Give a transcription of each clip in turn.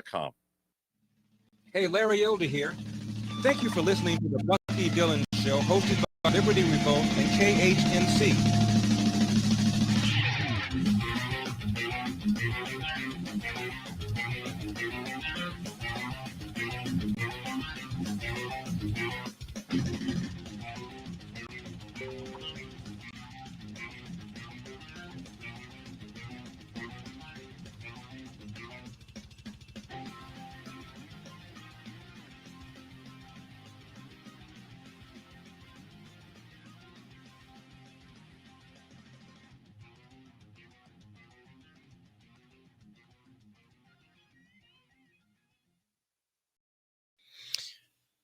com. Hey, Larry Elder here. Thank you for listening to the Bucky Dillon Show, hosted by Liberty Revolt and KHNC.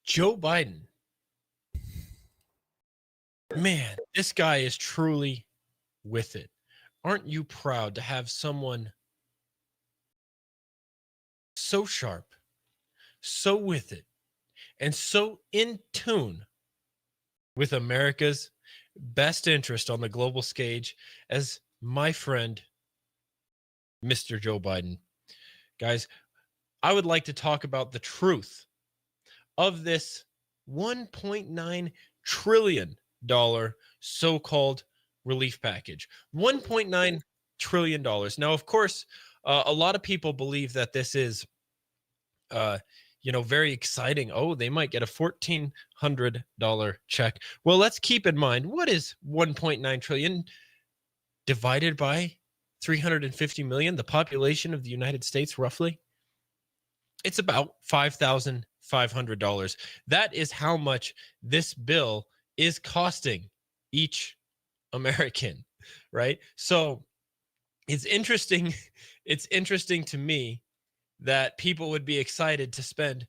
Joe Biden. Man, this guy is truly with it. Aren't you proud to have someone so sharp, so with it, and so in tune with America's best interest on the global stage as my friend, Mr. Joe Biden? Guys, I would like to talk about the truth of this $1.9 trillion so-called relief package. $1.9 trillion. Now, of course, a lot of people believe that this is, very exciting. Oh, they might get a $1,400 check. Well, let's keep in mind, what is 1.9 trillion divided by 350 million, the population of the United States, roughly? It's about $5,500. That is how much this bill is costing each American, right? So it's interesting. It's interesting to me that people would be excited to spend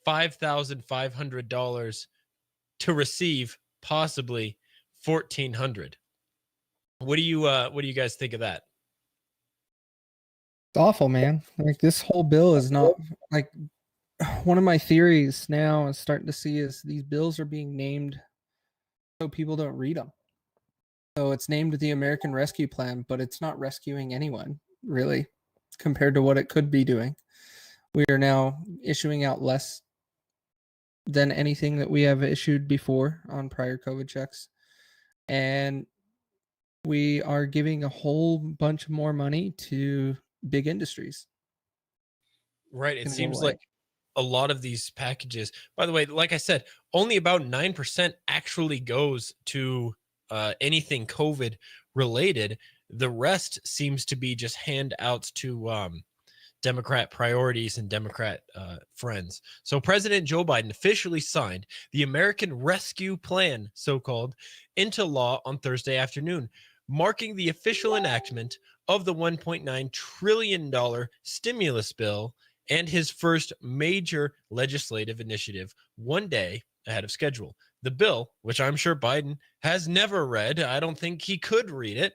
$5,500 to receive possibly $1,400. What do you guys think of that? It's awful, man. Like, this whole bill is not, like, one of my theories now is starting to see is these bills are being named so people don't read them. So it's named the American Rescue Plan, but it's not rescuing anyone, really, compared to what it could be doing. We are now issuing out less than anything that we have issued before on prior COVID checks. And we are giving a whole bunch more money to big industries. Right. It seems like a lot of these packages, by the way, like I said, only about 9% actually goes to anything COVID related. The rest seems to be just handouts to Democrat priorities and Democrat friends. So President Joe Biden officially signed the American Rescue Plan, so-called, into law on Thursday afternoon, marking the official enactment of the $1.9 trillion stimulus bill and his first major legislative initiative, one day ahead of schedule. The bill, which I'm sure Biden has never read, I don't think he could read it.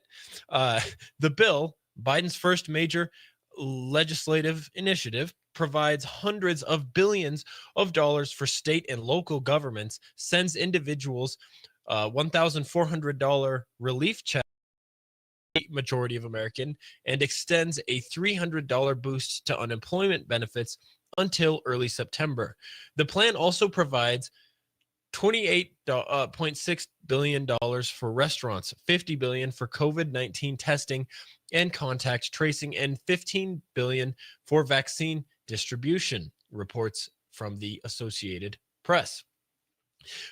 The bill, Biden's first major legislative initiative, provides hundreds of billions of dollars for state and local governments, sends individuals $1,400 relief check, majority of American, and extends a $300 boost to unemployment benefits until early September. The plan also provides $28.6 billion for restaurants, $50 billion for COVID-19 testing and contact tracing, and $15 billion for vaccine distribution, reports from the Associated Press.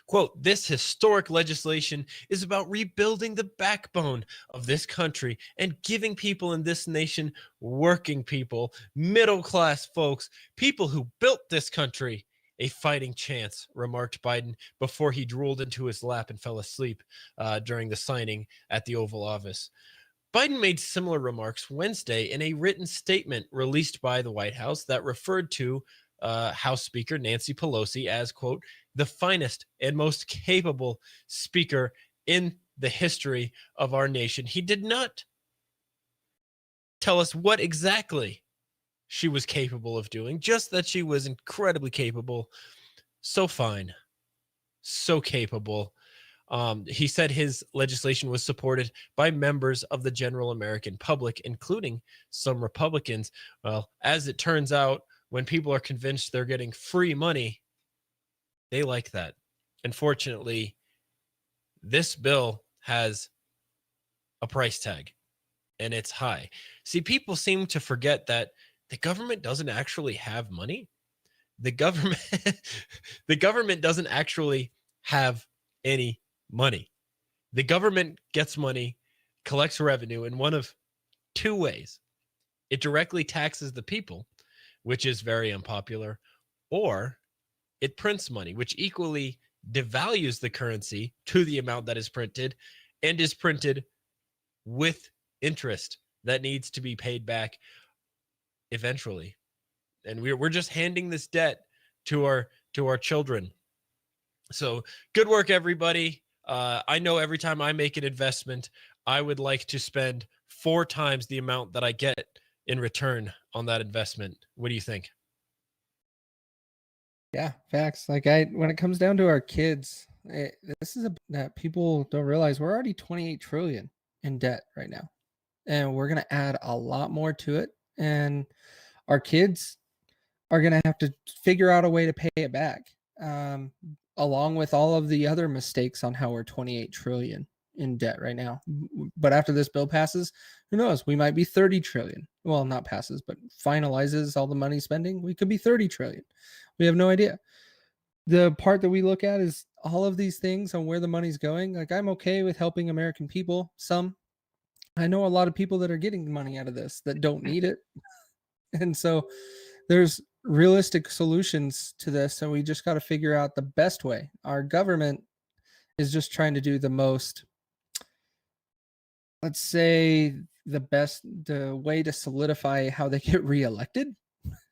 Quote, this historic legislation is about rebuilding the backbone of this country and giving people in this nation, working people, middle-class folks, people who built this country, a fighting chance, remarked Biden before he drooled into his lap and fell asleep during the signing at the Oval Office. Biden made similar remarks Wednesday in a written statement released by the White House that referred to House Speaker Nancy Pelosi as, quote, the finest and most capable speaker in the history of our nation. He did not tell us what exactly she was capable of doing, just that she was incredibly capable, so fine, so capable. He said his legislation was supported by members of the general American public, including some Republicans. Well, as it turns out, when people are convinced they're getting free money, they like that. Unfortunately, this bill has a price tag, and it's high. See, people seem to forget that the government doesn't actually have money. The government the government doesn't actually have any money. The government gets money, collects revenue in one of two ways. It directly taxes the people, which is very unpopular, or it prints money, which equally devalues the currency to the amount that is printed and is printed with interest that needs to be paid back eventually. And we're just handing this debt to our children. So good work, everybody. I know every time I make an investment, I would like to spend 4 times the amount that I get in return on that investment. What do you think? Yeah, facts. Like when it comes down to our kids, this is that people don't realize we're already 28 trillion in debt right now, and we're gonna add a lot more to it, and our kids are gonna have to figure out a way to pay it back, along with all of the other mistakes on how we're 28 trillion in debt right now. But after this bill passes, who knows? We might be 30 trillion. Well, not passes, but finalizes all the money spending. We could be 30 trillion. We have no idea. The part that we look at is all of these things on where the money's going. Like, I'm okay with helping American people. Some, I know a lot of people that are getting money out of this that don't need it. And so there's realistic solutions to this. So we just got to figure out the best way. Our government is just trying to do the most, let's say, the way to solidify how they get reelected.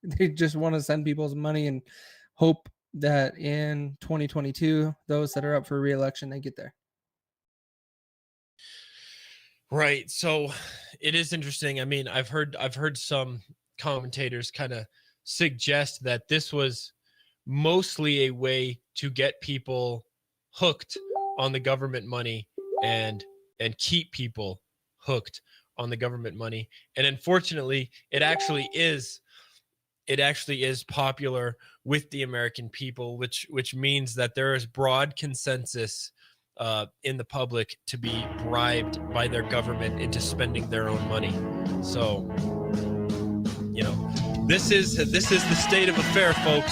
They just want to send people's money and hope that in 2022, those that are up for reelection, they get there. Right. So it is interesting. I mean, I've heard some commentators kind of suggest that this was mostly a way to get people hooked on the government money and keep people hooked on the government money. And unfortunately, it actually is popular with the American people, which means that there is broad consensus in the public to be bribed by their government into spending their own money. So, this is the state of affair, folks.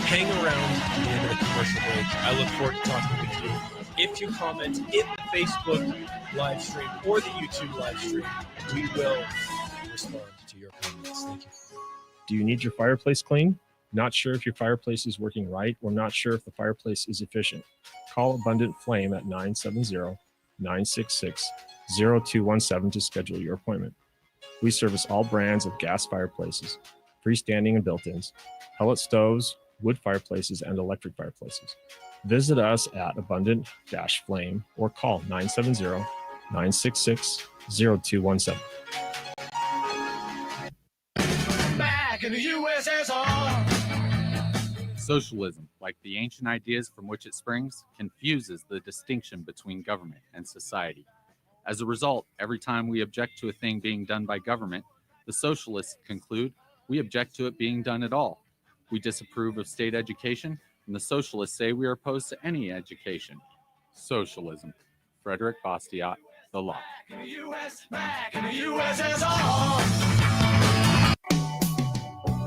Hang around at the end of the commercial break. I look forward to talking with you. If you comment in the Facebook live stream or the YouTube live stream, we will respond to your comments. Thank you. Do you need your fireplace cleaned? Not sure if your fireplace is working right or not sure if the fireplace is efficient? Call Abundant Flame at 970-966-0217 to schedule your appointment. We service all brands of gas fireplaces, freestanding and built-ins, pellet stoves, wood fireplaces, and electric fireplaces. Visit us at Abundant-Flame or call 970-966-0217. In the USSR. Socialism, like the ancient ideas from which it springs, confuses the distinction between government and society. As a result, every time we object to a thing being done by government, the socialists conclude we object to it being done at all. We disapprove of state education, and the socialists say we are opposed to any education. Socialism. Frederick Bastiat, The Law. In the US, back in the USSR.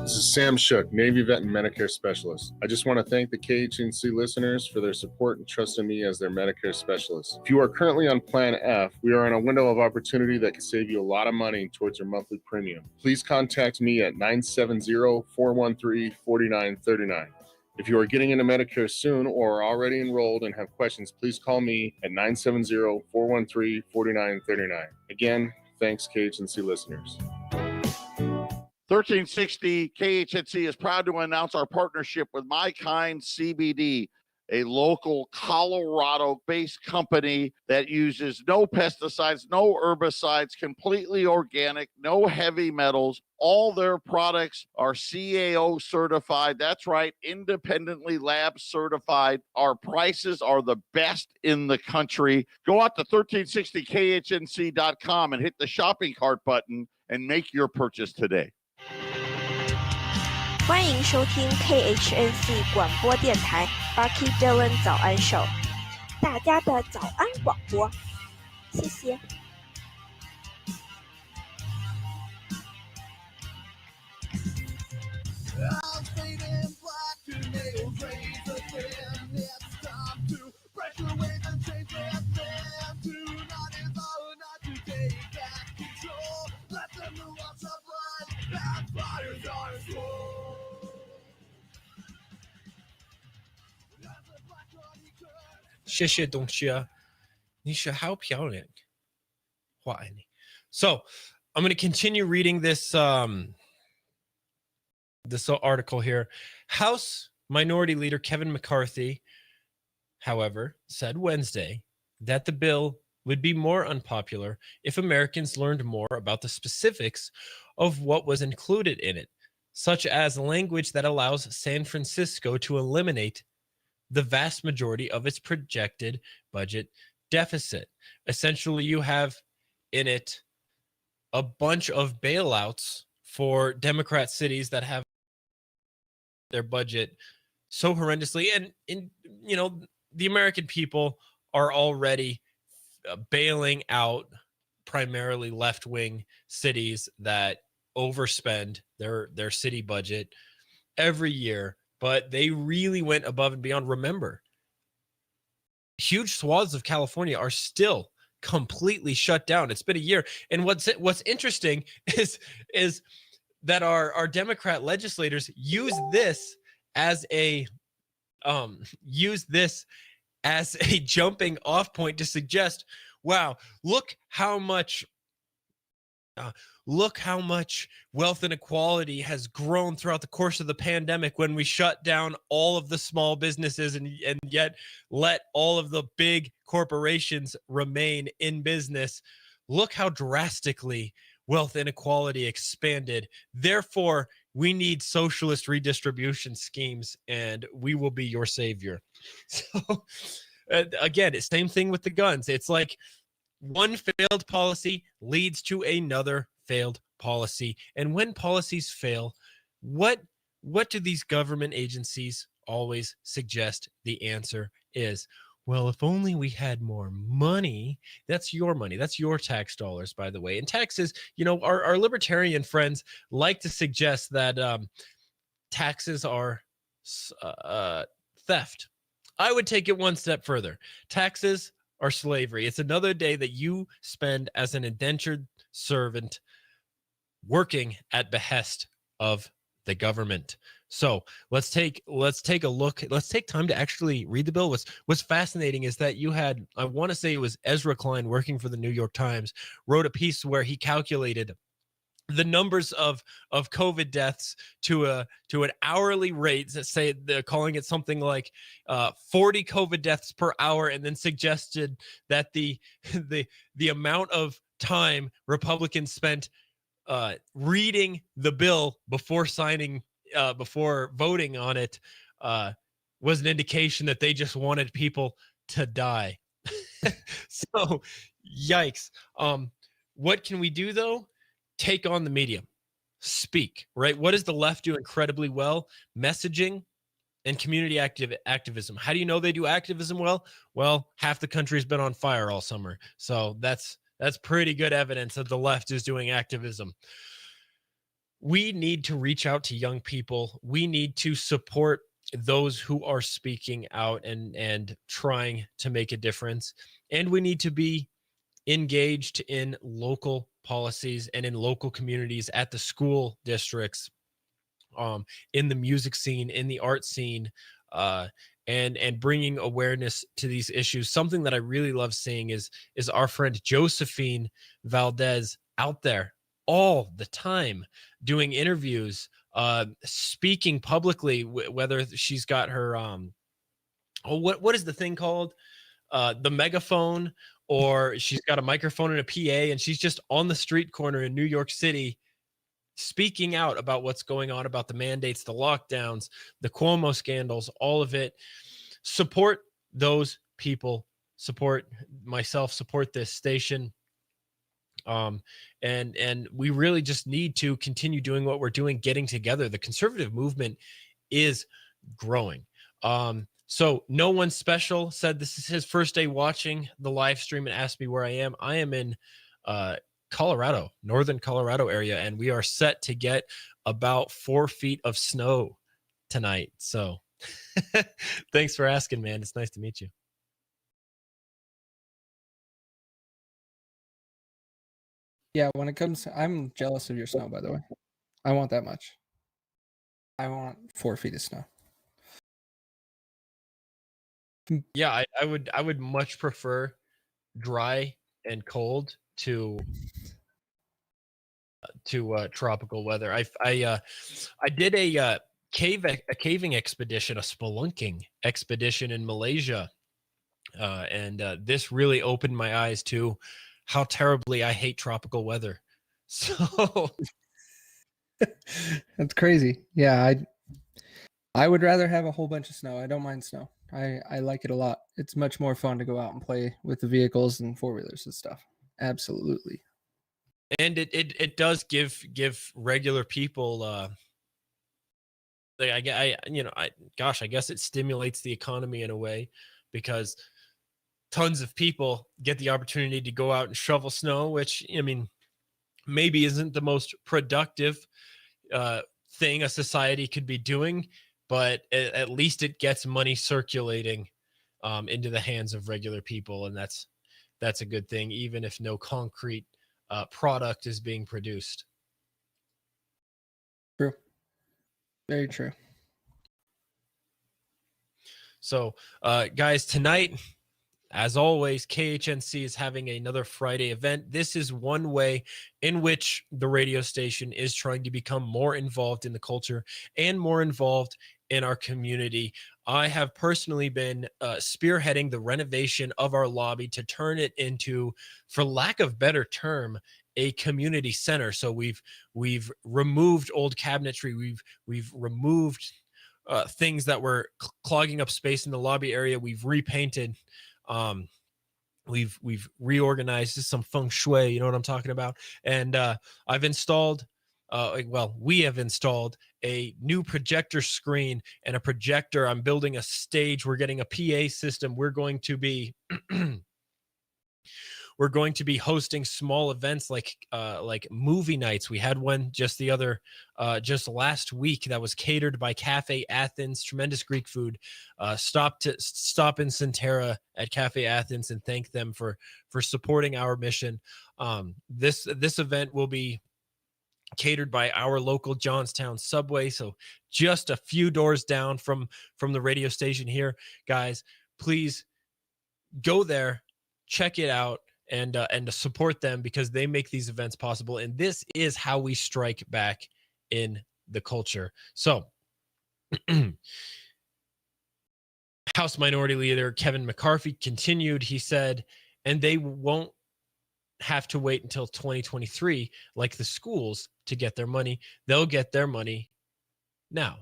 This is Sam Shook, Navy vet and Medicare specialist. I just want to thank the KHNC listeners for their support and trust in me as their Medicare specialist. If you are currently on Plan F, we are in a window of opportunity that can save you a lot of money towards your monthly premium. Please contact me at 970-413-4939. If you are getting into Medicare soon or are already enrolled and have questions, please call me at 970-413-4939. Again, thanks KHNC listeners. 1360 KHNC is proud to announce our partnership with My Kind CBD. a local Colorado-based company that uses no pesticides, no herbicides, completely organic, no heavy metals. All their products are CAO certified. That's right, independently lab certified. Our prices are the best in the country. Go out to 1360khnc.com and hit the shopping cart button and make your purchase today. 欢迎收听 KHNC 广播电台 Bucky Dillon 早安秀，大家的早安广播，谢谢。谢谢东西啊，你是好漂亮，我爱你。So I'm going to continue reading this this article here. House Minority Leader Kevin McCarthy, however, said Wednesday that the bill would be more unpopular if Americans learned more about the specifics of what was included in it, such as language that allows San Francisco to eliminate the vast majority of its projected budget deficit. Essentially, you have in it a bunch of bailouts for Democrat cities that have their budget so horrendously. And you know, the American people are already bailing out primarily left-wing cities that overspend their city budget every year. But they really went above and beyond. Remember, huge swaths of California are still completely shut down. It's been a year. And what's interesting is that our Democrat legislators use this as a jumping off point to suggest, wow, look how much wealth inequality has grown throughout the course of the pandemic when we shut down all of the small businesses and yet let all of the big corporations remain in business. Look how drastically wealth inequality expanded. Therefore, we need socialist redistribution schemes, and we will be your savior. So, again, same thing with the guns. It's like one failed policy leads to another failed policy. And when policies fail, what do these government agencies always suggest the answer is? Well, if only we had more money. That's your money. That's your tax dollars, by the way. And taxes, you know, our libertarian friends like to suggest that taxes are theft. I would take it one step further. Taxes are slavery. It's another day that you spend as an indentured servant working at behest of the government. So let's take a look. Let's take time to actually read the bill. What's fascinating is that you had, I want to say it was Ezra Klein working for the New York Times, wrote a piece where he calculated the numbers of COVID deaths to an hourly rate. That say they're calling it something like 40 COVID deaths per hour, and then suggested that the amount of time Republicans spent reading the bill before signing, before voting on it, was an indication that they just wanted people to die. So, yikes. What can we do though? Take on the medium, speak, right? What does the left do incredibly well? Messaging and community activism. How do you know they do activism well? Well, half the country's been on fire all summer. So that's pretty good evidence that the left is doing activism. We need to reach out to young people. We need to support those who are speaking out and trying to make a difference. And we need to be engaged in local policies and in local communities, at the school districts, in the music scene, in the art scene, and bringing awareness to these issues. Something that I really love seeing is our friend Josephine Valdez out there all the time doing interviews, speaking publicly, whether she's got her oh, what is the thing called? The megaphone, or she's got a microphone and a PA, and she's just on the street corner in New York City speaking out about what's going on, about the mandates, the lockdowns, the Cuomo scandals, all of it. Support those people, support myself, support this station. And we really just need to continue doing what we're doing, getting together. The conservative movement is growing. So no one special said this is his first day watching the live stream and asked me where I am. I am in Colorado, northern Colorado area, and we are set to get about 4 feet of snow tonight. So thanks for asking, man. It's nice to meet you. Yeah, when it comes to, I'm jealous of your snow, by the way. I want that much. I want 4 feet of snow. Yeah, I would much prefer dry and cold to tropical weather. I did a caving expedition, a spelunking expedition in Malaysia, and this really opened my eyes to how terribly I hate tropical weather. So That's crazy. Yeah, I would rather have a whole bunch of snow. I don't mind snow. I like it a lot. It's much more fun to go out and play with the vehicles and four-wheelers and stuff. Absolutely. and it does give regular people I guess it stimulates the economy in a way, because tons of people get the opportunity to go out and shovel snow, which, I mean, maybe isn't the most productive thing a society could be doing, but at least it gets money circulating into the hands of regular people, and that's a good thing, even if no concrete product is being produced. True. Very true. So, guys, tonight, as always, KHNC is having another Friday event. This is one way in which the radio station is trying to become more involved in the culture and more involved in our community. I have personally been spearheading the renovation of our lobby to turn it into, for lack of better term, a community center. So we've removed old cabinetry. We've removed things that were clogging up space in the lobby area. We've repainted. We've reorganized. This is some feng shui, you know what I'm talking about. And I've installed, we have installed a new projector screen and a projector. I'm building a stage. We're getting a PA system. We're going to be hosting small events like movie nights. We had one just last week that was catered by Cafe Athens. Tremendous Greek food. Stop in Centera at Cafe Athens and thank them for supporting our mission. This event will be catered by our local Johnstown Subway, so just a few doors down from the radio station here. Guys, please go there, check it out, and to support them, because they make these events possible, and this is how we strike back in the culture. So House Minority Leader Kevin McCarthy continued. He said, and they won't have to wait until 2023 like the schools to get their money. They'll get their money now.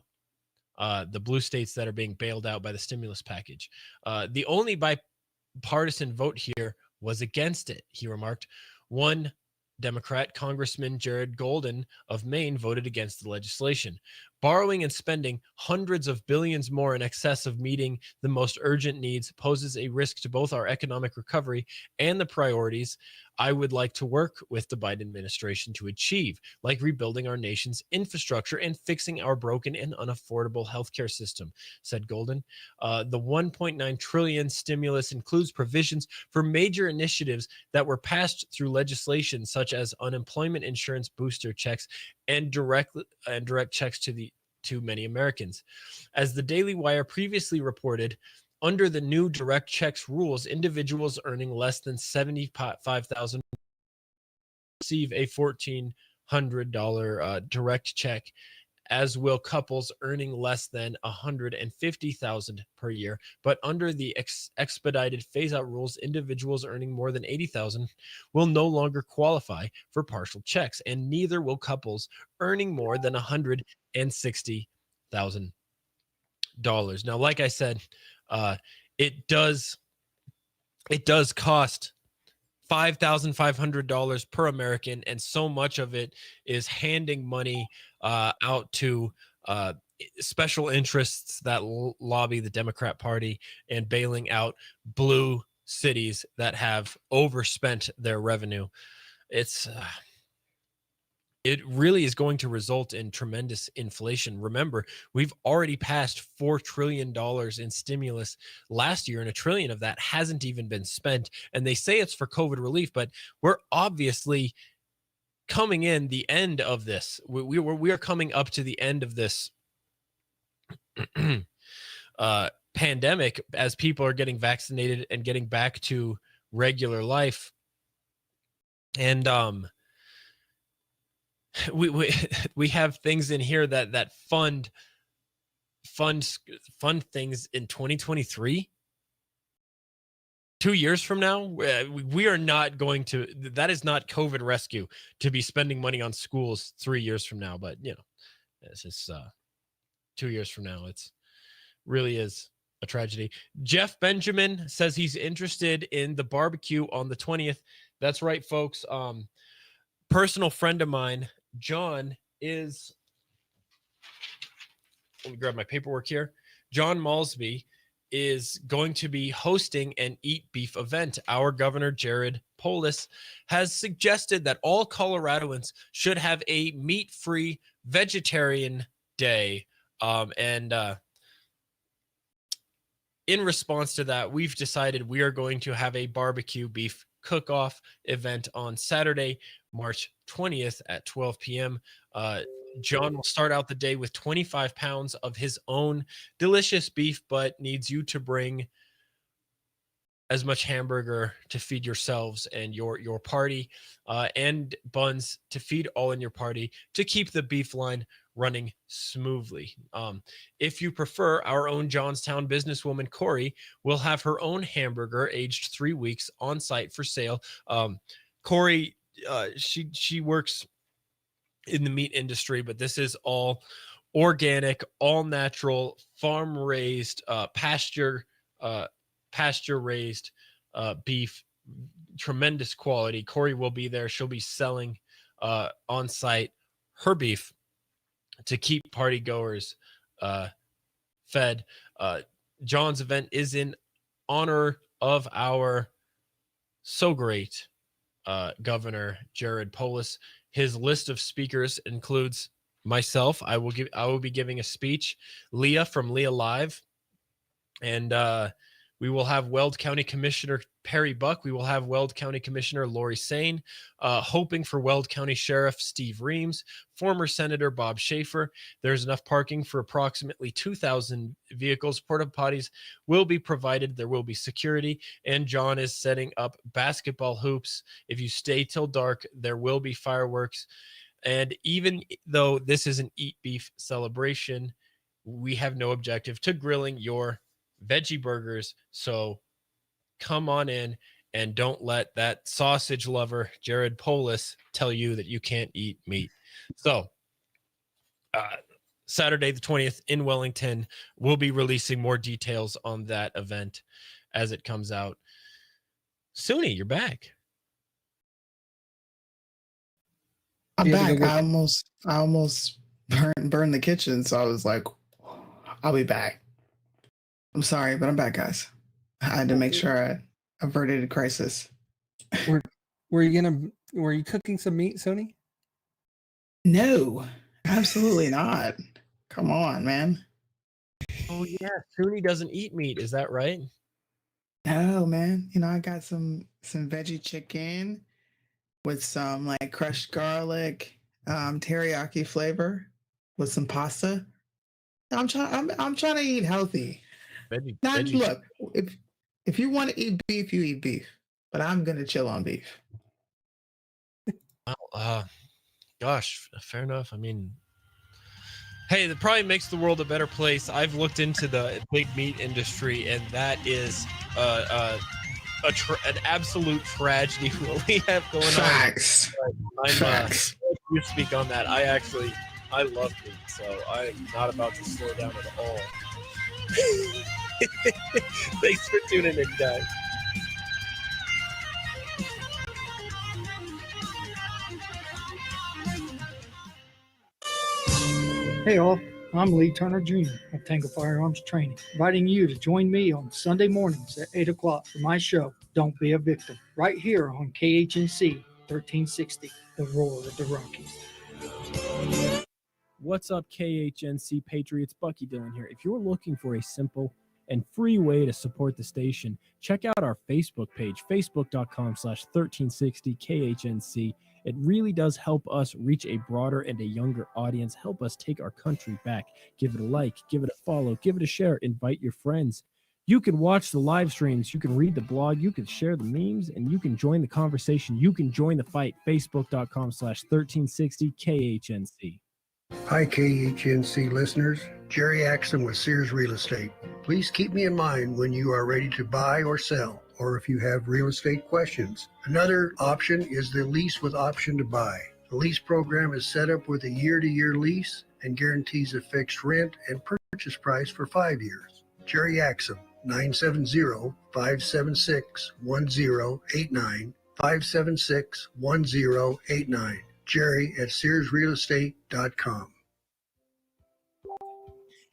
The blue states that are being bailed out by the stimulus package. The only bipartisan vote here was against it, he remarked. One Democrat, Congressman Jared Golden of Maine, voted against the legislation. Borrowing and spending hundreds of billions more in excess of meeting the most urgent needs poses a risk to both our economic recovery and the priorities I would like to work with the Biden administration to achieve, like rebuilding our nation's infrastructure and fixing our broken and unaffordable healthcare system, said Golden. The $1.9 trillion stimulus includes provisions for major initiatives that were passed through legislation such as unemployment insurance booster checks and direct checks to many Americans. As the Daily Wire previously reported, under the new direct checks rules, individuals earning less than $75,000 receive a $1,400 direct check as will couples earning less than $150,000 per year. But under the expedited phase-out rules, individuals earning more than $80,000 will no longer qualify for partial checks, and neither will couples earning more than $160,000. Now, like I said, it does cost $5,500 per American, and so much of it is handing money out to special interests that lobby the Democrat Party and bailing out blue cities that have overspent their revenue. It really is going to result in tremendous inflation. Remember, we've already passed $4 trillion in stimulus last year, and $1 trillion of that hasn't even been spent. And they say it's for COVID relief, but we're obviously coming in the end of this. We are coming up to the end of this pandemic as people are getting vaccinated and getting back to regular life. And we have things in here that fund things in 2023. 2 years from now, we are not going to. That is not COVID rescue to be spending money on schools 3 years from now. But it's just 2 years from now. It's really is a tragedy. Jeff Benjamin says he's interested in the barbecue on the 20th. That's right, folks. Personal friend of mine, John, is, let me grab my paperwork here. John Malsby is going to be hosting an Eat Beef event. Our governor, Jared Polis, has suggested that all Coloradoans should have a meat-free vegetarian day. And in response to that, we've decided we are going to have a barbecue beef cook-off event on Saturday, March 20th at 12 p.m. John will start out the day with 25 pounds of his own delicious beef, but needs you to bring as much hamburger to feed yourselves and your party, and buns to feed all in your party to keep the beef line running smoothly. If you prefer, our own Johnstown businesswoman Corey will have her own hamburger aged 3 weeks on site for sale. Corey, she works in the meat industry, but this is all organic, all natural, farm raised, pasture raised beef, tremendous quality. Corey will be there. She'll be selling on site her beef to keep party goers fed. John's event is in honor of our so great Governor Jared Polis. His list of speakers includes myself. I will be giving a speech. Leah from Leah Live, and we will have Weld County Commissioner Perry Buck. We will have Weld County Commissioner Lori Sane, hoping for Weld County Sheriff Steve Reams, former Senator Bob Schaefer. There's enough parking for approximately 2,000 vehicles. Porta potties will be provided. There will be security, and John is setting up basketball hoops. If you stay till dark, there will be fireworks. And even though this is an Eat Beef celebration, we have no objective to grilling your veggie burgers. So come on in and don't let that sausage lover Jared Polis tell you that you can't eat meat. So Saturday the 20th in Wellington, we'll be releasing more details on that event as it comes out. Suni, you're back. I'm back. I almost burned the kitchen, so I was like, I'll be back. I'm sorry, but I'm back, guys. I had to make sure I averted a crisis. Were you cooking some meat, Sony? No, absolutely not. Come on, man. Oh yeah, Suni doesn't eat meat. Is that right? No, man. I got some veggie chicken with some like crushed garlic, teriyaki flavor with some pasta. I'm trying to eat healthy. Veggie. Look, if you want to eat beef, you eat beef. But I'm gonna chill on beef. Gosh, fair enough. I mean, Hey, that probably makes the world a better place. I've looked into the big meat industry, and that is an absolute tragedy what we have going Facts. on. Facts. You speak on that. I love meat, so I'm not about to slow down at all. Thanks for tuning in, guys. Hey all, I'm Lee Turner Jr. of Tango Firearms Training, inviting you to join me on Sunday mornings at 8 o'clock for my show, Don't Be a Victim, right here on KHNC 1360, the roar of the Rockies. What's up, KHNC Patriots? Bucky Dillon here. If you're looking for a simple and free way to support the station, check out our Facebook page, facebook.com/1360 KHNC. It really does help us reach a broader and a younger audience, help us take our country back. Give it a like, give it a follow, give it a share, invite your friends. You can watch the live streams, you can read the blog, you can share the memes, and you can join the conversation. You can join the fight, facebook.com/1360 KHNC. Hi, KHNC listeners. Jerry Axton with Sears Real Estate. Please keep me in mind when you are ready to buy or sell, or if you have real estate questions. Another option is the lease with option to buy. The lease program is set up with a year-to-year lease and guarantees a fixed rent and purchase price for 5 years. Jerry Axton, 970-576-1089, 576-1089. Jerry at SearsRealEstate.com.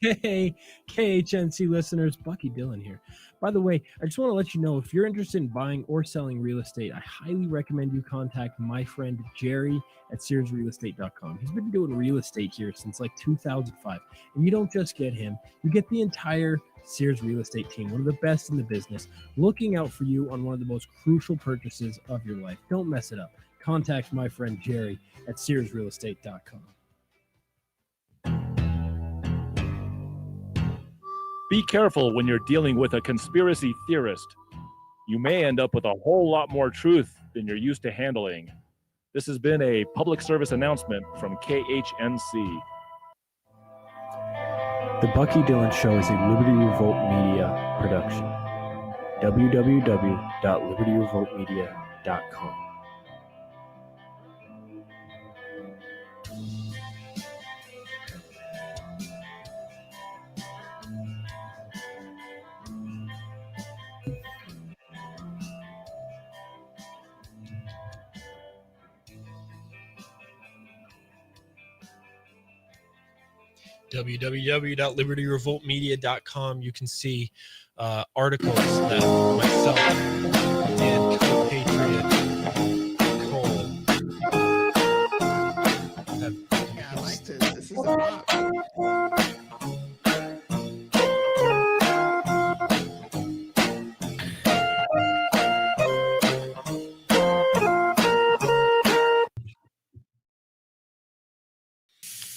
Hey, KHNC listeners, Bucky Dillon here. By the way, I just want to let you know, if you're interested in buying or selling real estate, I highly recommend you contact my friend Jerry at SearsRealEstate.com. He's been doing real estate here since like 2005. And you don't just get him, you get the entire Sears Real Estate team, one of the best in the business, looking out for you on one of the most crucial purchases of your life. Don't mess it up. Contact my friend Jerry at SearsRealEstate.com. Be careful when you're dealing with a conspiracy theorist. You may end up with a whole lot more truth than you're used to handling. This has been a public service announcement from KHNC. The Bucky Dillon Show is a Liberty Revolt Media production. www.libertyrevoltmedia.com. www.libertyrevoltmedia.com. You can see articles that myself and co-patriot Cole have. Yeah, I like this. This is a pop.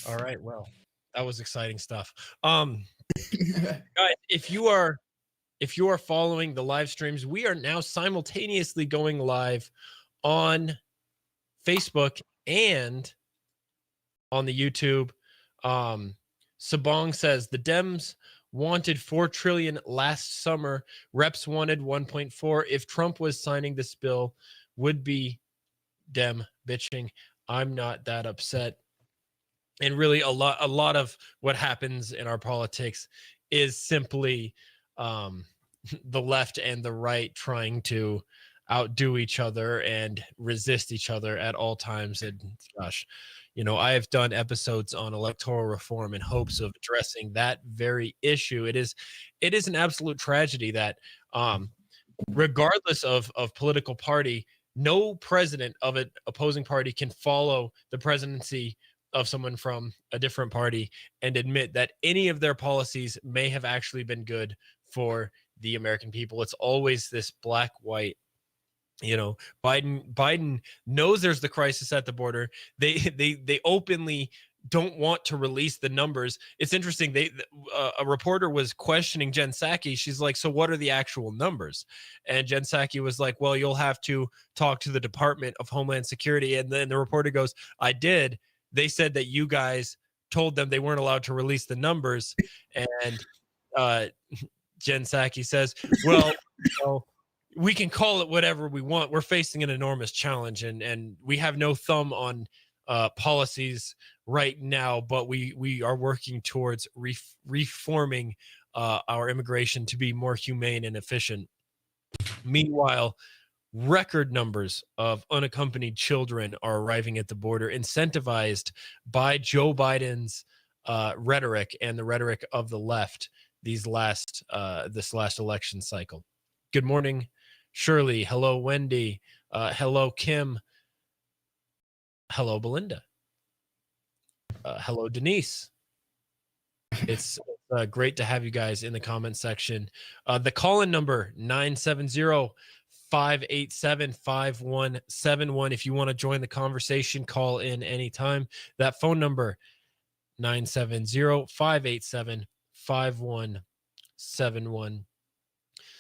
All right, well, that was exciting stuff. Guys, if you are following the live streams, we are now simultaneously going live on Facebook and on the YouTube. Sabong says the Dems wanted $4 trillion last summer. Reps wanted 1.4. If Trump was signing this bill, would be Dem bitching. I'm not that upset. And really, a lot of what happens in our politics is simply the left and the right trying to outdo each other and resist each other at all times. And gosh, I have done episodes on electoral reform in hopes of addressing that very issue. It is an absolute tragedy that regardless of political party, no president of an opposing party can follow the presidency of someone from a different party and admit that any of their policies may have actually been good for the American people. It's always this black white. Biden knows there's the crisis at the border. They openly don't want to release the numbers. It's interesting. A reporter was questioning Jen Psaki. She's like, so what are the actual numbers? And Jen Psaki was like, well, you'll have to talk to the Department of Homeland Security. And then the reporter goes, I did. They said that you guys told them they weren't allowed to release the numbers. And Jen Psaki says, well, we can call it whatever we want. We're facing an enormous challenge, and we have no thumb on policies right now, but we are working towards reforming our immigration to be more humane and efficient. Meanwhile, record numbers of unaccompanied children are arriving at the border, incentivized by Joe Biden's rhetoric and the rhetoric of the left this last election cycle. Good morning, Shirley. Hello, Wendy. Hello, Kim. Hello, Belinda. Hello, Denise. It's great to have you guys in the comment section. The call-in number 970-587-5171. If you want to join the conversation, call in anytime. That phone number 970-587-5171.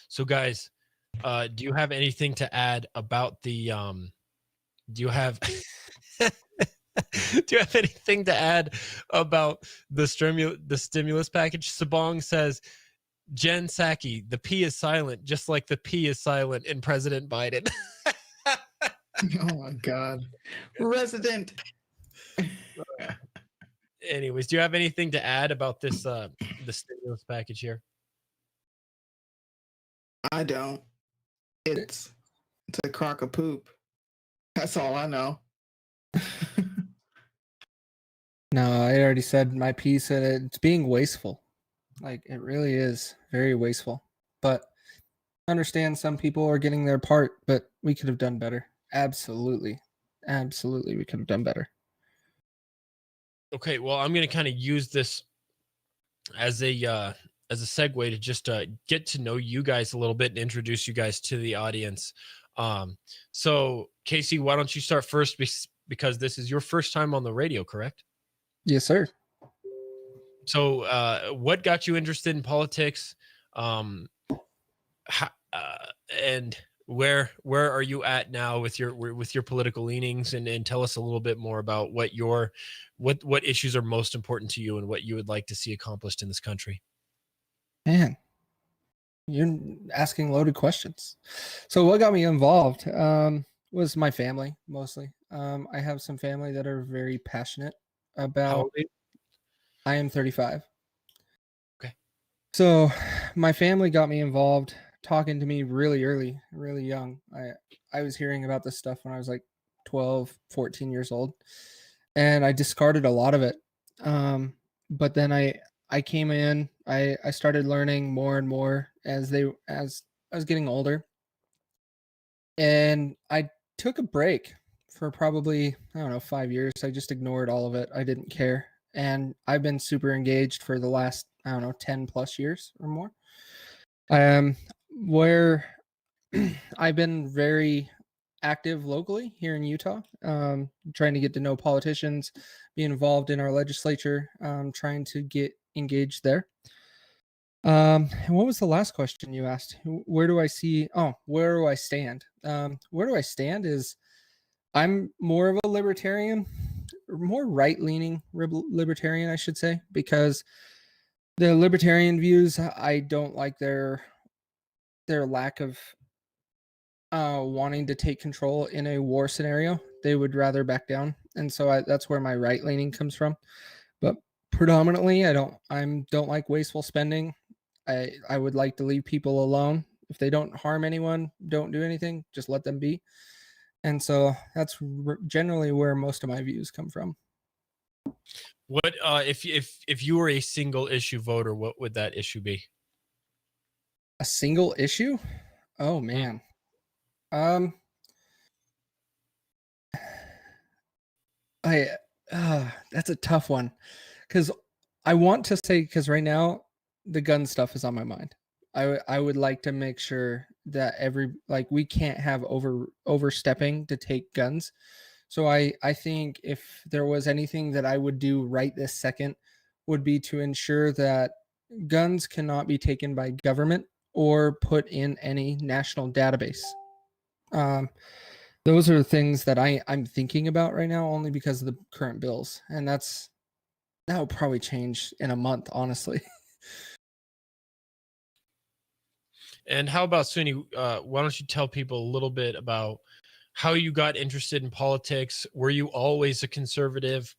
So guys, do you have anything to add about the do you have do you have anything to add about the stimulus package? Sabong says, Jen Psaki, the P is silent, just like the P is silent in President Biden. Oh my God. Resident. Anyways, do you have anything to add about this the stimulus package here? I don't. It's a crock of poop. That's all I know. No, I already said my piece, and it's being wasteful. Like, it really is very wasteful. But I understand some people are getting their part, but we could have done better. Absolutely. Absolutely, we could have done better. Okay, well, I'm going to kind of use this as a segue to just get to know you guys a little bit and introduce you guys to the audience. So, Casey, why don't you start first, because this is your first time on the radio, correct? Yes, sir. So, what got you interested in politics? And where are you at now with your political leanings? And tell us a little bit more about what issues are most important to you and what you would like to see accomplished in this country. Man, you're asking loaded questions. So what got me involved was my family, mostly. I have some family that are very passionate about. How old are you? I am 35. Okay. So my family got me involved, talking to me really early, really young. I was hearing about this stuff when I was like 12, 14 years old, and I discarded a lot of it. But then I came in, I started learning more and more as I was getting older. And I took a break for probably, I don't know, 5 years. I just ignored all of it. I didn't care. And I've been super engaged for the last, I don't know, 10 plus years or more. Where I've been very active locally here in Utah, trying to get to know politicians, be involved in our legislature, trying to get engaged there. And what was the last question you asked? Where do I stand? Where do I stand is I'm more of a libertarian, more right-leaning libertarian, I should say, because the libertarian views, I don't like their lack of wanting to take control in a war scenario. They would rather back down, and so that's where my right-leaning comes from. But predominantly, I don't like wasteful spending. I would like to leave people alone. If they don't harm anyone, don't do anything, just let them be. And so that's generally where most of my views come from. What if you were a single issue voter, what would that issue be? A single issue? Oh man. That's a tough one, because I want to say, because right now the gun stuff is on my mind. I would like to make sure that we can't have overstepping to take guns. So I think if there was anything that I would do right this second, would be to ensure that guns cannot be taken by government or put in any national database. Those are things that I'm thinking about right now, only because of the current bills, and that's That would probably change in a month, honestly. And how about Suni? Why don't you tell people a little bit about how you got interested in politics? Were you always a conservative?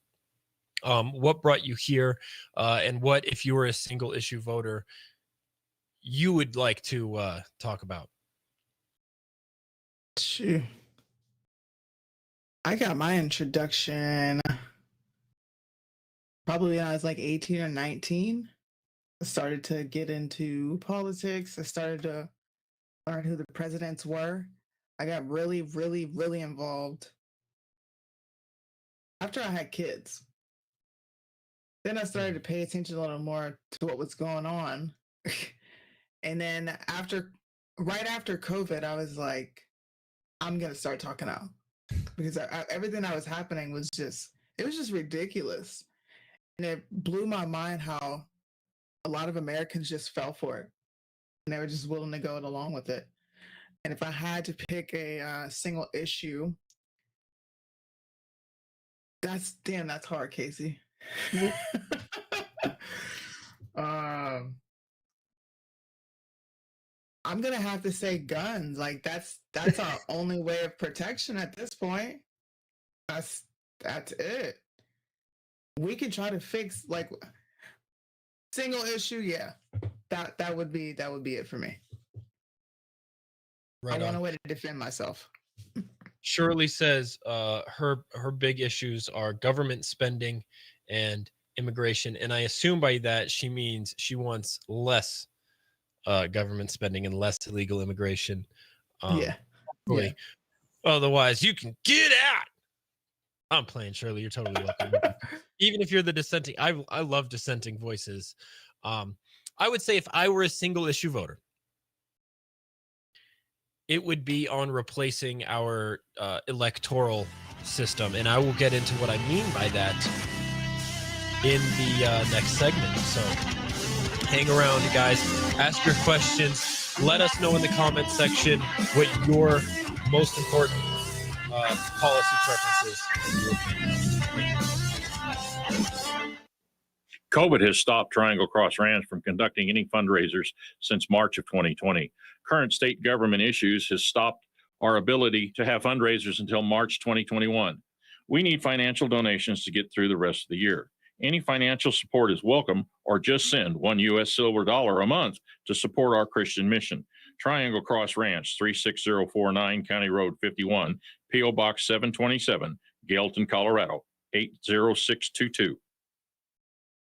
What brought you here? And what, if you were a single issue voter, you would like to talk about? Shoot. I got my introduction probably when I was like 18 or 19. I started to get into politics. I started to learn who the presidents were. I got really, really, really involved after I had kids. Then I started to pay attention a little more to what was going on. And then right after COVID, I was like, I'm going to start talking out because everything that was happening was just ridiculous. And it blew my mind how a lot of Americans just fell for it and they were just willing to go along with it. And if I had to pick a single issue, that's hard, Casey. I'm gonna have to say guns. Like that's our only way of protection at this point. That's it. We can try to fix like single issue. Yeah, that would be it for me. Right I want on. a way to defend myself. Shirley says her big issues are government spending and immigration, and I assume by that she means she wants less government spending and less illegal immigration. Yeah. Hopefully. Otherwise, you can get out. I'm playing, Shirley. You're totally welcome. Even if you're the dissenting, I love dissenting voices. I would say if I were a single issue voter, it would be on replacing our electoral system. And I will get into what I mean by that in the next segment. So hang around, guys. Ask your questions. Let us know in the comment section what your most important policy preferences. COVID has stopped Triangle Cross Ranch from conducting any fundraisers since March of 2020. Current state government issues has stopped our ability to have fundraisers until March 2021. We need financial donations to get through the rest of the year. Any financial support is welcome, or just send $1 US silver dollar a month to support our Christian mission. Triangle Cross Ranch, 36049 County Road 51, P.O. Box 727, Gailton, Colorado, 80622.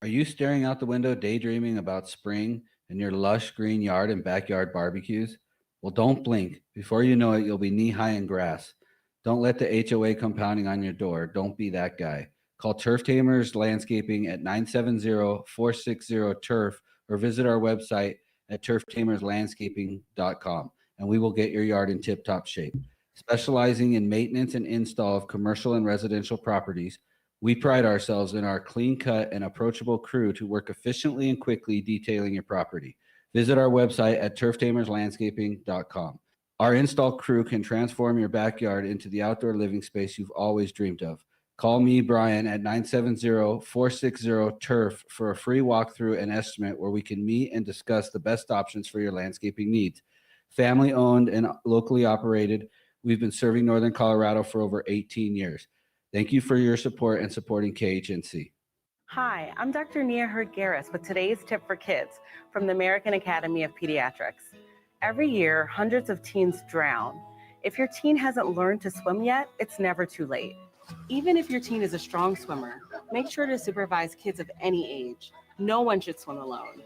Are you staring out the window daydreaming about spring and your lush green yard and backyard barbecues? Well, don't blink. Before you know it, you'll be knee-high in grass. Don't let the HOA come pounding on your door. Don't be that guy. Call Turf Tamers Landscaping at 970-460-TURF or visit our website at turftamerslandscaping.com, and we will get your yard in tip-top shape. Specializing in maintenance and install of commercial and residential properties, we pride ourselves in our clean-cut and approachable crew to work efficiently and quickly detailing your property. Visit our website at turftamerslandscaping.com. Our install crew can transform your backyard into the outdoor living space you've always dreamed of. Call me, Brian, at 970-460-TURF for a free walkthrough and estimate where we can meet and discuss the best options for your landscaping needs. Family owned and locally operated, we've been serving Northern Colorado for over 18 years. Thank you for your support and supporting KHNC. Hi, I'm Dr. Nia Hurd-Garris with today's tip for kids from the American Academy of Pediatrics. Every year, hundreds of teens drown. If your teen hasn't learned to swim yet, it's never too late. Even if your teen is a strong swimmer, make sure to supervise kids of any age. No one should swim alone.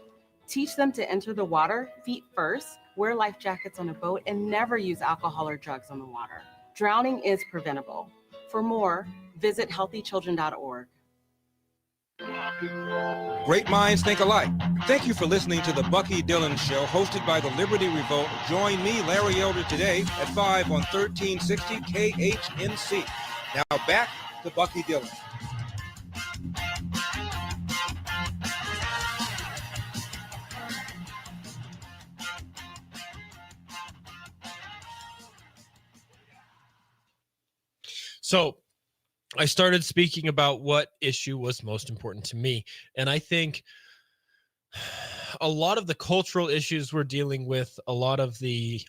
Teach them to enter the water feet first, wear life jackets on a boat, and never use alcohol or drugs on the water. Drowning is preventable. For more, visit healthychildren.org. Great minds think alike. Thank you for listening to the Bucky Dillon Show, hosted by the Liberty Revolt. Join me, Larry Elder, today at 5 on 1360 KHNC. Now back to Bucky Dillon. So I started speaking about what issue was most important to me. And I think a lot of the cultural issues we're dealing with, a lot of the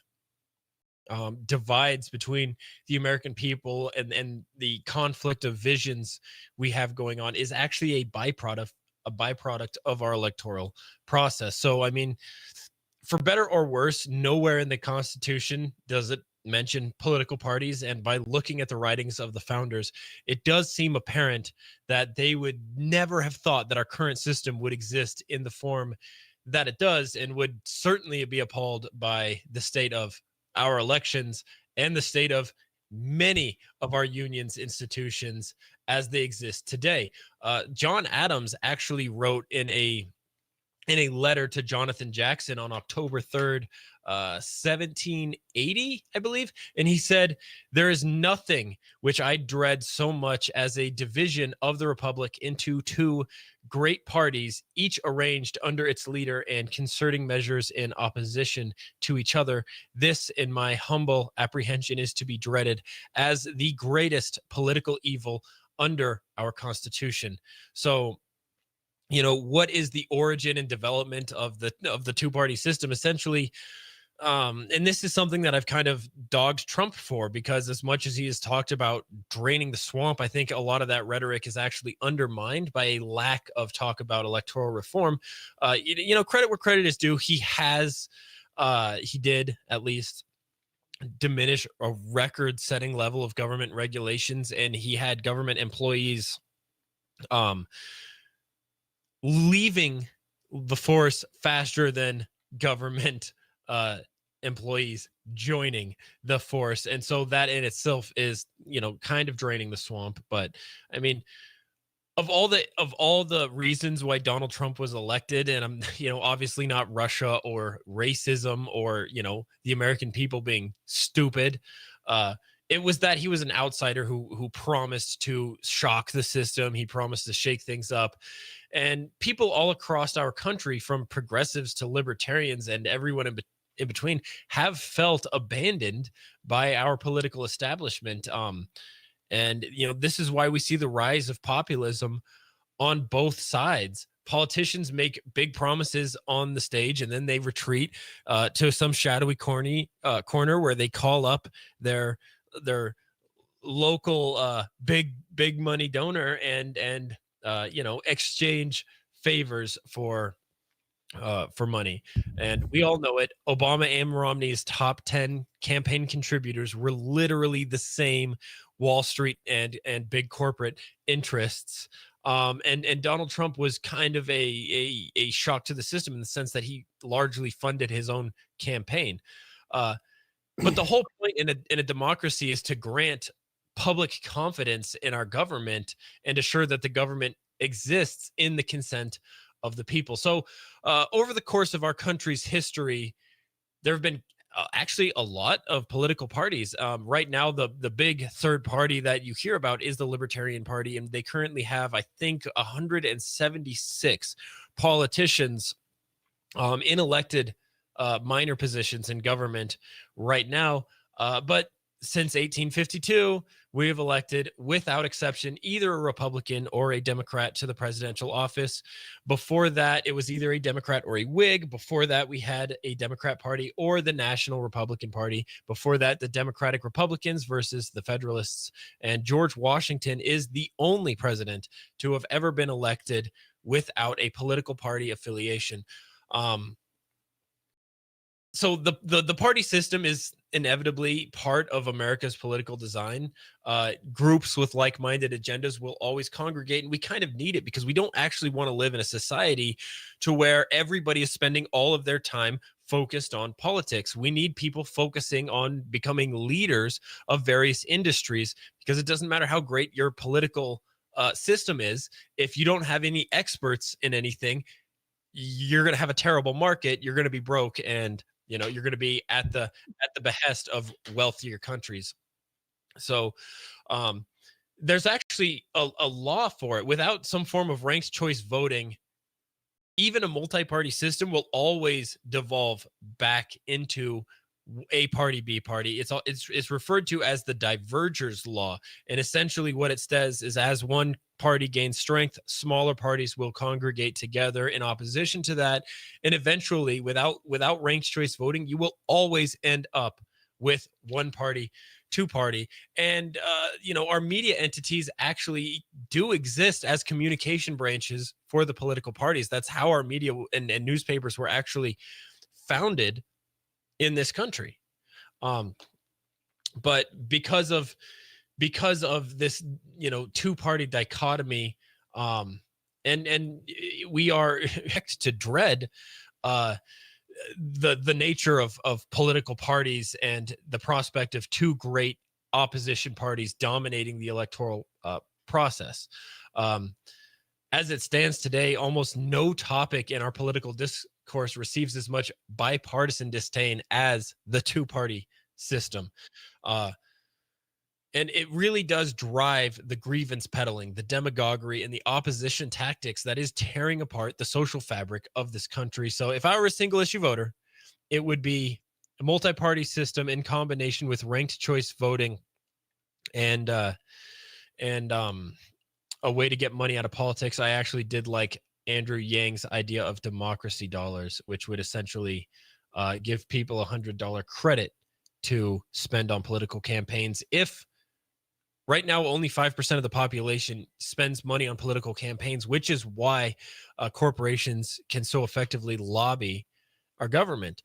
divides between the American people and the conflict of visions we have going on is actually a byproduct of our electoral process. So, I mean, for better or worse, nowhere in the Constitution does it mention political parties. And by looking at the writings of the founders, it does seem apparent that they would never have thought that our current system would exist in the form that it does, and would certainly be appalled by the state of our elections and the state of many of our unions institutions as they exist today. John Adams actually wrote in a letter to Jonathan Jackson on October 3rd, 1780, I believe. And he said, "There is nothing which I dread so much as a division of the Republic into two great parties, each arranged under its leader and concerting measures in opposition to each other. This, in my humble apprehension, is to be dreaded as the greatest political evil under our Constitution." So, you know, what is the origin and development of the two-party system? Essentially, and this is something that I've kind of dogged Trump for, because as much as he has talked about draining the swamp, I think a lot of that rhetoric is actually undermined by a lack of talk about electoral reform. You know, credit where credit is due. He did at least diminish a record-setting level of government regulations, and he had government employees leaving the force faster than government employees joining the force. And so that in itself is, you know, kind of draining the swamp. But I mean, of all the reasons why Donald Trump was elected, and I'm, you know, obviously not Russia or racism or, you know, the American people being stupid, it was that he was an outsider who promised to shock the system. He promised to shake things up. And people all across our country, from progressives to libertarians and everyone in between, have felt abandoned by our political establishment. And, you know, this is why we see the rise of populism on both sides. Politicians make big promises on the stage, and then they retreat to some shadowy corner where they call up their local big money donor and you know, exchange favors for money. And we all know it. Obama and Romney's top 10 campaign contributors were literally the same Wall Street and big corporate interests. And Donald Trump was kind of a shock to the system in the sense that he largely funded his own campaign. But the whole point in a democracy is to grant public confidence in our government and assure that the government exists in the consent of the people. So over the course of our country's history, there have been actually a lot of political parties. Right now, the big third party that you hear about is the Libertarian Party, and they currently have, I think, 176 politicians in elected minor positions in government right now. But since 1852, we have elected, without exception, either a Republican or a Democrat to the presidential office. Before that, it was either a Democrat or a Whig. Before that, we had a Democrat Party or the National Republican Party. Before that, the Democratic Republicans versus the Federalists. And George Washington is the only president to have ever been elected without a political party affiliation. So the party system is inevitably part of America's political design. Groups with like-minded agendas will always congregate, and we kind of need it because we don't actually want to live in a society to where everybody is spending all of their time focused on politics. We need people focusing on becoming leaders of various industries, because it doesn't matter how great your political system is. If you don't have any experts in anything, you're going to have a terrible market. You're going to be broke, and you know, you're going to be at the behest of wealthier countries. So there's actually a law for it. Without some form of ranked choice voting, even a multi-party system will always devolve back into A party, B party. It's referred to as the divergers law. And essentially what it says is, as one party gains strength, smaller parties will congregate together in opposition to that. And eventually, without ranked choice voting, you will always end up with one party, two party. And our media entities actually do exist as communication branches for the political parties. That's how our media and newspapers were actually founded in this country. But because of this, two-party dichotomy, and we are to dread the nature of political parties and the prospect of two great opposition parties dominating the electoral process. As it stands today, almost no topic in our political discourse receives as much bipartisan disdain as the two-party system. And it really does drive the grievance peddling, the demagoguery, and the opposition tactics that is tearing apart the social fabric of this country. So if I were a single issue voter, it would be a multi-party system in combination with ranked choice voting and a way to get money out of politics. I actually did like Andrew Yang's idea of democracy dollars, which would essentially give people $100 credit to spend on political campaigns. If right now only 5% of the population spends money on political campaigns, which is why corporations can so effectively lobby our government.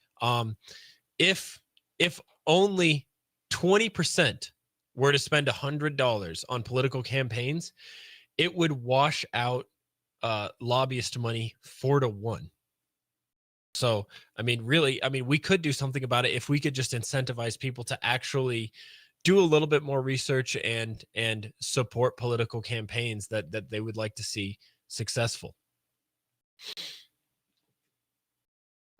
If only 20% were to spend $100 on political campaigns, it would wash out lobbyist money 4-1. So, we could do something about it if we could just incentivize people to actually do a little bit more research and support political campaigns that they would like to see successful.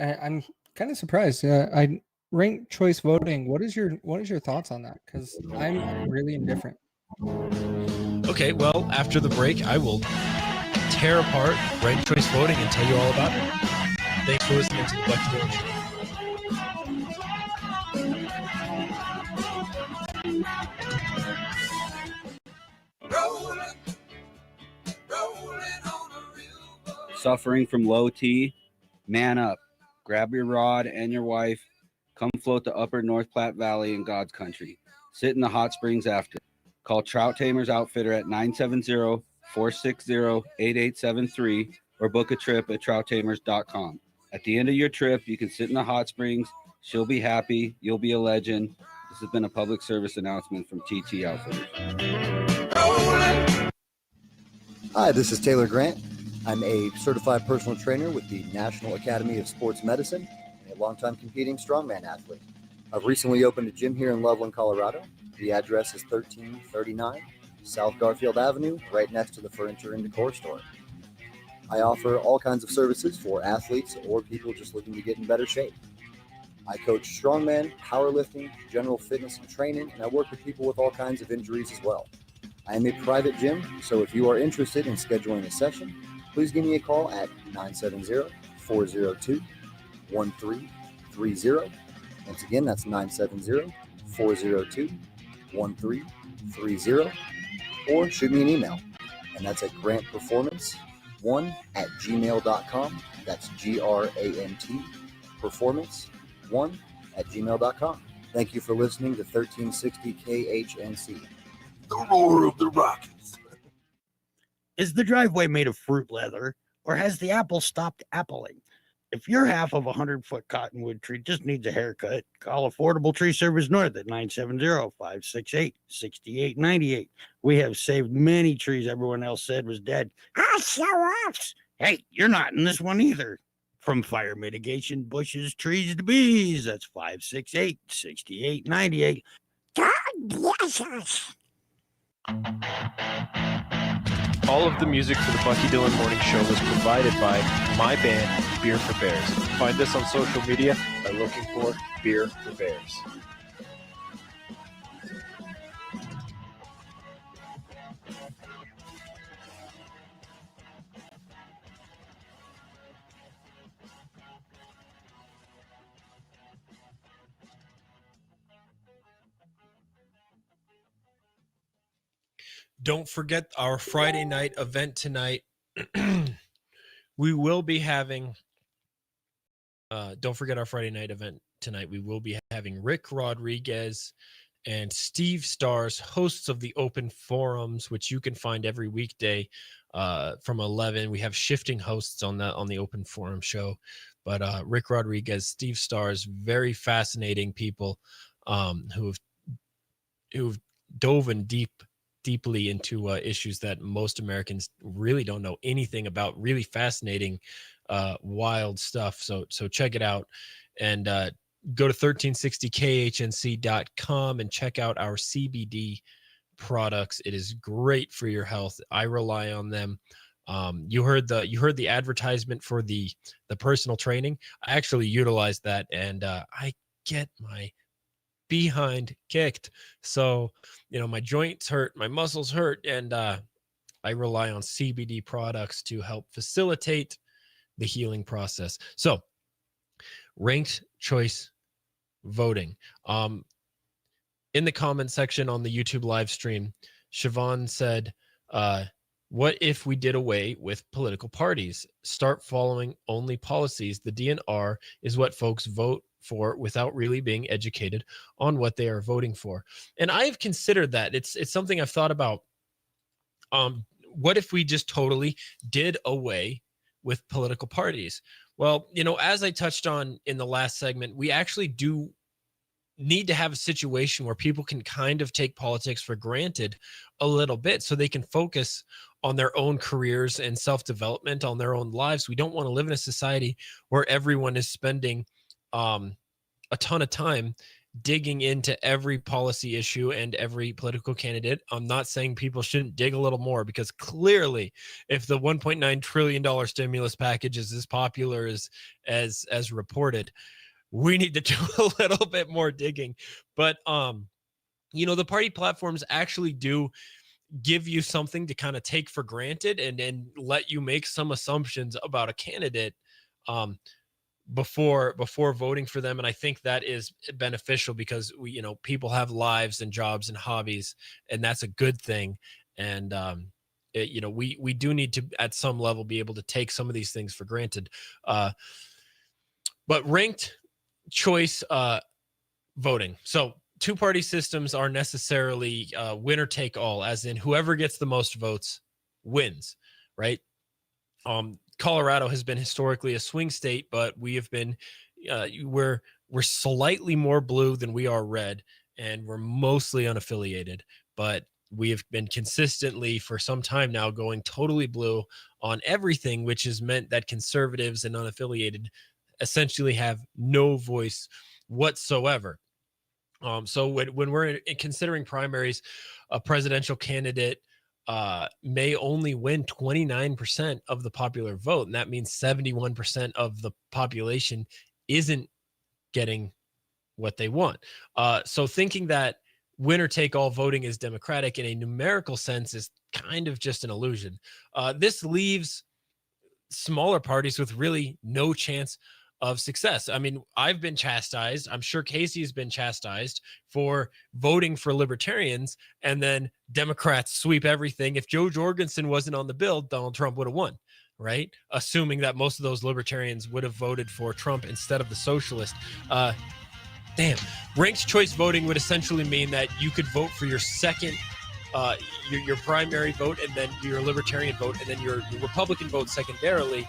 I'm kind of surprised. I ranked choice voting. What is your thoughts on that? Because I'm really indifferent. Okay, well, after the break, I will tear apart ranked choice voting and tell you all about it. Thanks for listening to the Bucky Dillon Show. Suffering from low T? Man up. Grab your rod and your wife. Come float the upper North Platte Valley in God's country. Sit in the hot springs after. Call Trout Tamers Outfitter at 970-460-8873 or book a trip at trouttamers.com. At the end of your trip, you can sit in the hot springs. She'll be happy. You'll be a legend. This has been a public service announcement from TT Outfitters. Hi, this is Taylor Grant. I'm a certified personal trainer with the National Academy of Sports Medicine and a longtime competing strongman athlete. I've recently opened a gym here in Loveland, Colorado. The address is 1339 South Garfield Avenue, right next to the Furniture and Decor store. I offer all kinds of services for athletes or people just looking to get in better shape. I coach strongman, powerlifting, general fitness and training, and I work with people with all kinds of injuries as well. I am a private gym, so if you are interested in scheduling a session, please give me a call at 970-402-1330. Once again, that's 970-402-1330, or shoot me an email, and that's at grantperformance1@gmail.com. That's GRANT performance1@gmail.com. Thank you for listening to 1360 KHNC. The roar of the Rockies. Is the driveway made of fruit leather, or has the apple stopped appling? If your half of a 100-foot cottonwood tree just needs a haircut, call Affordable Tree Service North at 970-568-6898. We have saved many trees everyone else said was dead. Ah, show-offs! Hey, you're not in this one either. From fire mitigation, bushes, trees to bees, that's 568-6898. God bless us! All of the music for the Bucky Dillon Morning Show was provided by my band, Beer for Bears. Find us on social media by looking for Beer for Bears. Don't forget our Friday night event tonight. We will be having don't forget our Friday night event tonight. We will be having Rick Rodriguez and Steve Stars, hosts of the Open Forums, which you can find every weekday from 11. We have shifting hosts on the Open Forum show, but Rick Rodriguez, Steve Stars, very fascinating people who've dove in deeply into issues that most Americans really don't know anything about. Really fascinating, wild stuff. So check it out, and go to 1360khnc.com and check out our CBD products. It is great for your health. I rely on them. You heard the advertisement for the personal training. I actually utilize that, and I get my behind kicked. So, my joints hurt, my muscles hurt, and I rely on CBD products to help facilitate the healing process. So, ranked choice voting. In the comment section on the YouTube live stream, Siobhan said, what if we did away with political parties? Start following only policies. The DNR is what folks vote for without really being educated on what they are voting for. And I've considered that. It's something I've thought about. What if we just totally did away with political parties? Well, as I touched on in the last segment, we actually do need to have a situation where people can kind of take politics for granted a little bit so they can focus on their own careers and self-development, on their own lives. We don't want to live in a society where everyone is spending a ton of time digging into every policy issue and every political candidate. I'm not saying people shouldn't dig a little more, because clearly if the $1.9 trillion stimulus package is as popular as reported, we need to do a little bit more digging. But the party platforms actually do give you something to kind of take for granted and let you make some assumptions about a candidate before voting for them. And I think that is beneficial, because people have lives and jobs and hobbies, and that's a good thing. And we do need to, at some level, be able to take some of these things for granted. But ranked choice voting. So two-party systems are necessarily winner take all, as in whoever gets the most votes wins, right? Colorado has been historically a swing state, but we have been we're slightly more blue than we are red, and we're mostly unaffiliated, but we have been consistently for some time now going totally blue on everything, which has meant that conservatives and unaffiliated essentially have no voice whatsoever. So when we're considering primaries, a presidential candidate may only win 29% of the popular vote, and that means 71% of the population isn't getting what they want. So thinking that winner take all voting is democratic in a numerical sense is kind of just an illusion. This leaves smaller parties with really no chance of success. I mean, I've been chastised. I'm sure Casey has been chastised for voting for libertarians, and then Democrats sweep everything. If Joe Jorgensen wasn't on the bill, Donald Trump would have won, right? Assuming that most of those libertarians would have voted for Trump instead of the socialist. Ranked choice voting would essentially mean that you could vote for your second, your primary vote, and then your libertarian vote, and then your Republican vote secondarily,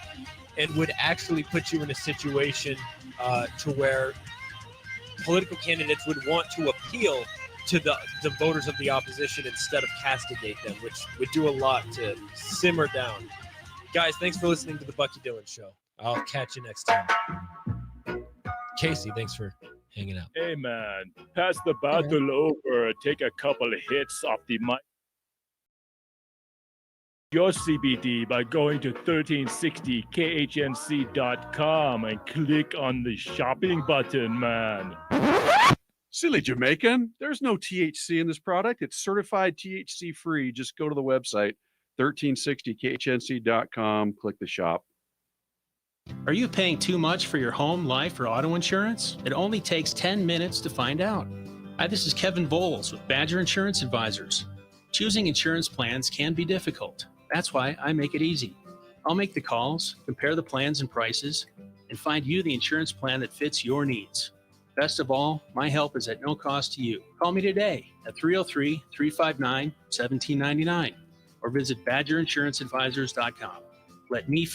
and would actually put you in a situation to where political candidates would want to appeal to the voters of the opposition instead of castigate them, which would do a lot to simmer down. Guys, thanks for listening to the Bucky Dillon Show. I'll catch you next time. Casey, thanks for hanging out. Hey, man, pass the battle over. Take a couple of hits off the mic. Your CBD by going to 1360khnc.com and click on the shopping button, man. Silly Jamaican. There's no THC in this product. It's certified THC free. Just go to the website, 1360khnc.com, click the shop. Are you paying too much for your home, life, or auto insurance? It only takes 10 minutes to find out. Hi, this is Kevin Bowles with Badger Insurance Advisors. Choosing insurance plans can be difficult. That's why I make it easy. I'll make the calls, compare the plans and prices, and find you the insurance plan that fits your needs. Best of all, my help is at no cost to you. Call me today at 303-359-1799 or visit badgerinsuranceadvisors.com. Let me find